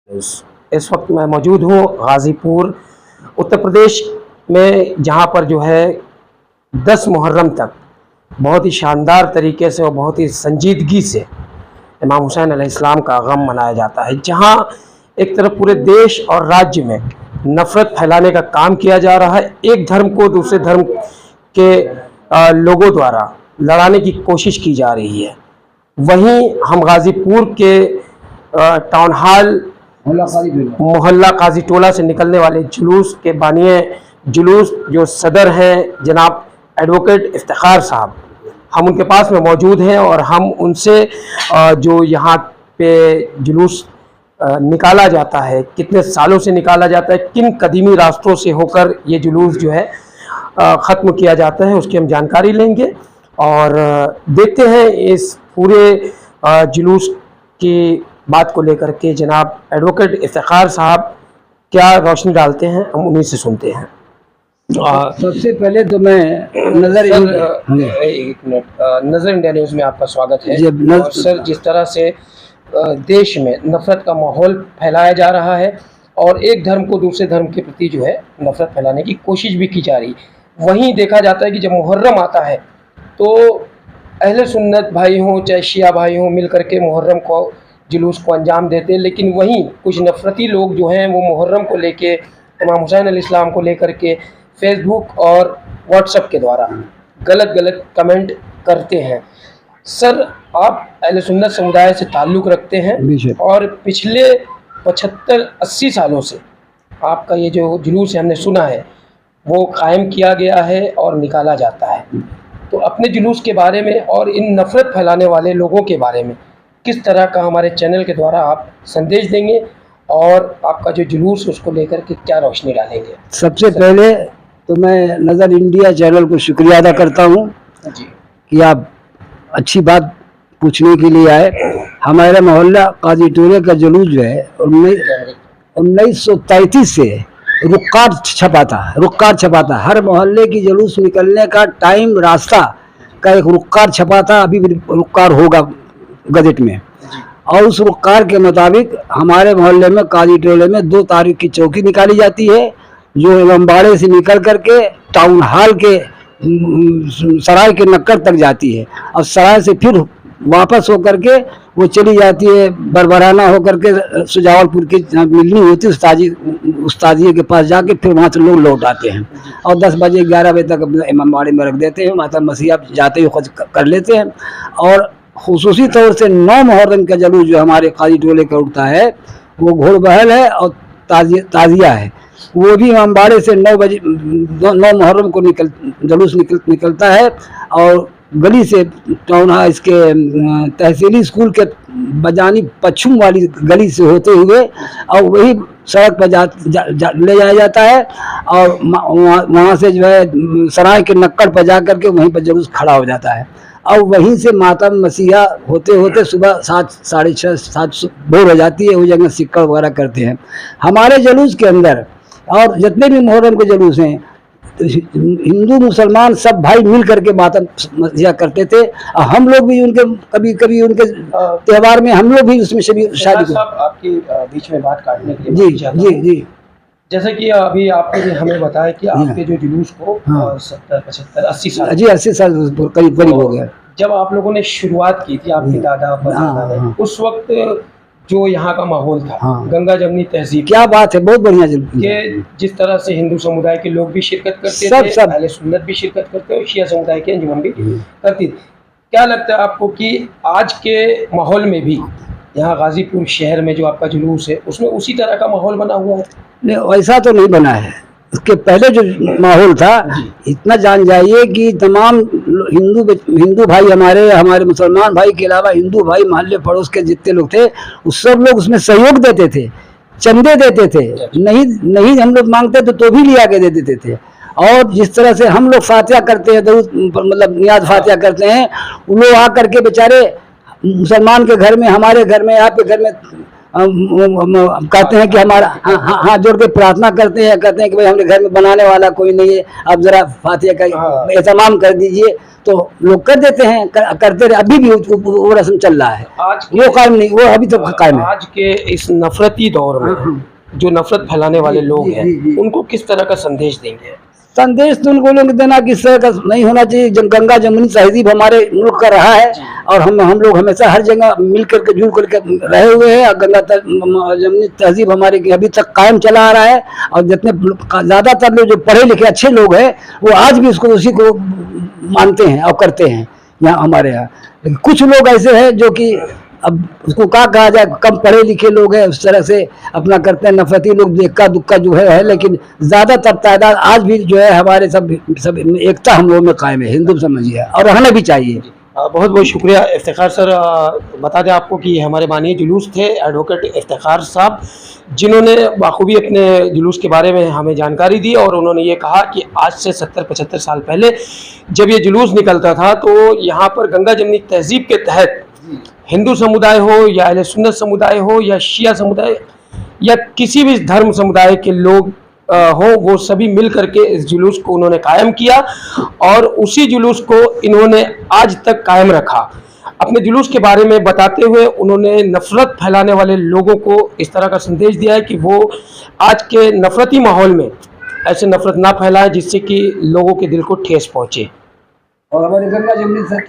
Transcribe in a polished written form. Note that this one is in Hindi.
इस वक्त मैं मौजूद हूँ गाज़ीपुर उत्तर प्रदेश में, जहाँ पर जो है 10 मुहर्रम तक बहुत ही शानदार तरीके से और बहुत ही संजीदगी से इमाम हुसैन अलैहिस्सलाम का गम मनाया जाता है। जहाँ एक तरफ पूरे देश और राज्य में नफ़रत फैलाने का काम किया जा रहा है, एक धर्म को दूसरे धर्म के लोगों द्वारा लड़ाने की कोशिश की जा रही है। वहीं हम गाज़ीपुर के टाउन हॉल मोहल्ला काजी टोला से निकलने वाले जुलूस के बानिए जुलूस जो सदर हैं जनाब एडवोकेट इफ्तिखार साहब, हम उनके पास में मौजूद हैं और हम उनसे जो यहाँ पे जुलूस निकाला जाता है, कितने सालों से निकाला जाता है, किन कदीमी रास्तों से होकर ये जुलूस जो है ख़त्म किया जाता है, उसकी हम जानकारी लेंगे और देखते हैं इस पूरे जुलूस की बात को लेकर के जनाब एडवोकेट इफ्तिखार साहब क्या रोशनी डालते हैं, हम उन्हीं से सुनते हैं। सबसे पहले तो मैं नज़र इंडिया न्यूज़ में आपका स्वागत है। और सर, जिस तरह से देश में नफ़रत का माहौल फैलाया जा रहा है और एक धर्म को दूसरे धर्म के प्रति जो है नफ़रत फैलाने की कोशिश भी की जा रही, वहीं देखा जाता है कि जब मुहर्रम आता है तो अहले सुन्नत भाई हों चाहे शिया भाई हों मिल करके मुहर्रम को जुलूस को अंजाम देते हैं, लेकिन वहीं कुछ नफ़रती लोग जो हैं वो मुहर्रम को लेके इमाम हुसैन अलैहिस्सलाम को लेकर के फेसबुक और व्हाट्सएप के द्वारा गलत कमेंट करते हैं। सर, आप अहले सुन्नत समुदाय से ताल्लुक़ रखते हैं और पिछले 75-80 सालों से आपका ये जो जुलूस है हमने सुना है वो कायम किया गया है और निकाला जाता है, तो अपने जुलूस के बारे में और इन नफ़रत फैलाने वाले लोगों के बारे में किस तरह का हमारे चैनल के द्वारा आप संदेश देंगे और आपका जो जुलूस है उसको लेकर के क्या रोशनी डालेंगे? सबसे पहले तो मैं नज़र इंडिया चैनल को शुक्रिया अदा करता हूँ जी कि आप अच्छी बात पूछने के लिए आए। हमारे मोहल्ला काजी टोले का जुलूस जो है 1933 से रुक्कार छपा था। हर मोहल्ले की जुलूस निकलने का टाइम, रास्ता का एक रुक्कार छपा था, अभी भी रुक्कार होगा गजट में। और उस रुक्कार के मुताबिक हमारे मोहल्ले में काजी टोले में 2 तारीख की चौकी निकाली जाती है, जो इमामबाड़े से निकल करके टाउन हॉल के सराय के नक्कर तक जाती है और सराय से फिर वापस होकर के वो चली जाती है बरबराना होकर के सुजावलपुर की मिलनी होती है उस्तादिये के पास, जाके फिर वहाँ से लोग लौट आते हैं और 10 बजे 11 बजे तक इमामबाड़े में रख देते हैं। माता मसीहा जाते हुए खुद कर लेते हैं। और खुसूसी तौर से 9 मुहर्रम का जुलूस जो हमारे काजी टोले का उठता है वो घोड़ बहल है और ताजिया है। वो भी इमामबाड़े से 9 मुहर्रम को जुलूस निकलता है और गली से टाउन इसके तहसीली स्कूल के बजानी पश्चिम वाली गली से होते हुए और वही सड़क पर ले जाया जाता है और वहाँ से जो है सराय के नक्कड़ पर जा करके वहीं पर जुलूस खड़ा हो जाता है और वहीं से माता मसीहा होते होते सुबह 7, साढ़े 6, 7 भोर हो जाती है। वो जगह सिक्का वगैरह करते हैं हमारे जुलूस के अंदर। और जितने भी मुहर्रम के जुलूस हैं तो हिंदू मुसलमान सब भाई मिल करके माता मसीहा करते थे और हम लोग भी उनके कभी उनके त्यौहार में हम लोग भी उसमें शादी आपकी बीच में बात काटने के लिए जी जैसे कि अभी आपने हमें बताया कि आपके जो जुलूस को 70, 75, 80 साल 80 साल करीब हो गया। जब आप लोगों ने शुरुआत की थी, आपके दादा उस वक्त जो यहाँ का माहौल था, गंगा जमनी तहजीब, क्या बात है, बहुत बढ़िया कि जिस तरह से हिंदू समुदाय के लोग भी शिरकत करते थे, अहले सुन्नत भी शिरकत करते और शिया समुदाय के अंजुमन भी करती थी। क्या लगता है आपको कि आज के माहौल में भी यहाँ गाजीपुर शहर में जो आपका जुलूस है उसमें उसी तरह का माहौल बना हुआ है? नहीं, वैसा तो नहीं बना है। उसके पहले जो माहौल था, इतना जान जाइए कि तमाम हिंदू भाई हमारे मुसलमान भाई के अलावा हिंदू भाई मोहल्ले पड़ोस के जितने लोग थे उस सब लोग उसमें सहयोग देते थे, चंदे देते थे। नहीं हम लोग मांगते तो भी लिया के दे देते थे। और जिस तरह से हम लोग फातिहा करते हैं, मतलब नियाज फातिहा करते हैं, उन लोग आ करके बेचारे मुसलमान के घर में, हमारे घर में, आपके घर में कहते हैं कि हमारा हाथ जोड़ के प्रार्थना करते हैं, कहते हैं कि भाई हमारे घर में बनाने वाला कोई नहीं है, आप जरा फातिहा का एहतमाम कर दीजिए, तो लोग कर देते हैं, करते रहे। अभी भी वो रस्म चल रहा है, आज वो कायम नहीं, वो अभी तक कायम है। आज के इस नफरती दौर में जो नफरत फैलाने वाले लोग हैं, उनको किस तरह का संदेश देंगे? संदेश तो उनको लोग देना कि इस तरह का नहीं होना चाहिए। गंगा जमुनी तहजीब हमारे मुल्क का रहा है, और हम लोग हमेशा हर जगह मिल करके जुड़ करके रहे हुए हैं, और गंगा जमुनी तहजीब हमारे अभी तक कायम चला आ रहा है। और जितने ज़्यादातर लोग जो पढ़े लिखे अच्छे लोग हैं, वो आज भी उसी को मानते हैं और करते हैं यहाँ हमारे यहाँ। लेकिन कुछ लोग ऐसे हैं जो कि अब उसको क्या कहा जाए, कम पढ़े लिखे लोग हैं, उस तरह से अपना करते हैं, नफरती लोग इक्का दुक्का जो है। लेकिन ज़्यादातर तादाद आज भी जो है हमारे सब एकता हम लोगों में कायम है, हिंदू समझिए, और रहना भी चाहिए। बहुत बहुत शुक्रिया इफ्तिखार सर। बता दें आपको कि हमारे माननीय जुलूस थे एडवोकेट इफ्तिखार साहब, जिन्होंने बाखूबी अपने जुलूस के बारे में हमें जानकारी दी, और उन्होंने ये कहा कि आज से 70-75 साल पहले जब ये जुलूस निकलता था, तो यहाँ पर गंगा जमुनी तहजीब के तहत हिंदू समुदाय हो या अहले सुन्नत समुदाय हो या शिया समुदाय या किसी भी धर्म समुदाय के लोग हो, वो सभी मिल करके इस जुलूस को उन्होंने कायम किया, और उसी जुलूस को इन्होंने आज तक कायम रखा। अपने जुलूस के बारे में बताते हुए उन्होंने नफरत फैलाने वाले लोगों को इस तरह का संदेश दिया है कि वो आज के नफरती माहौल में ऐसे नफरत ना फैलाएं जिससे कि लोगों के दिल को ठेस पहुँचे। और हमारे गंगा जमुनी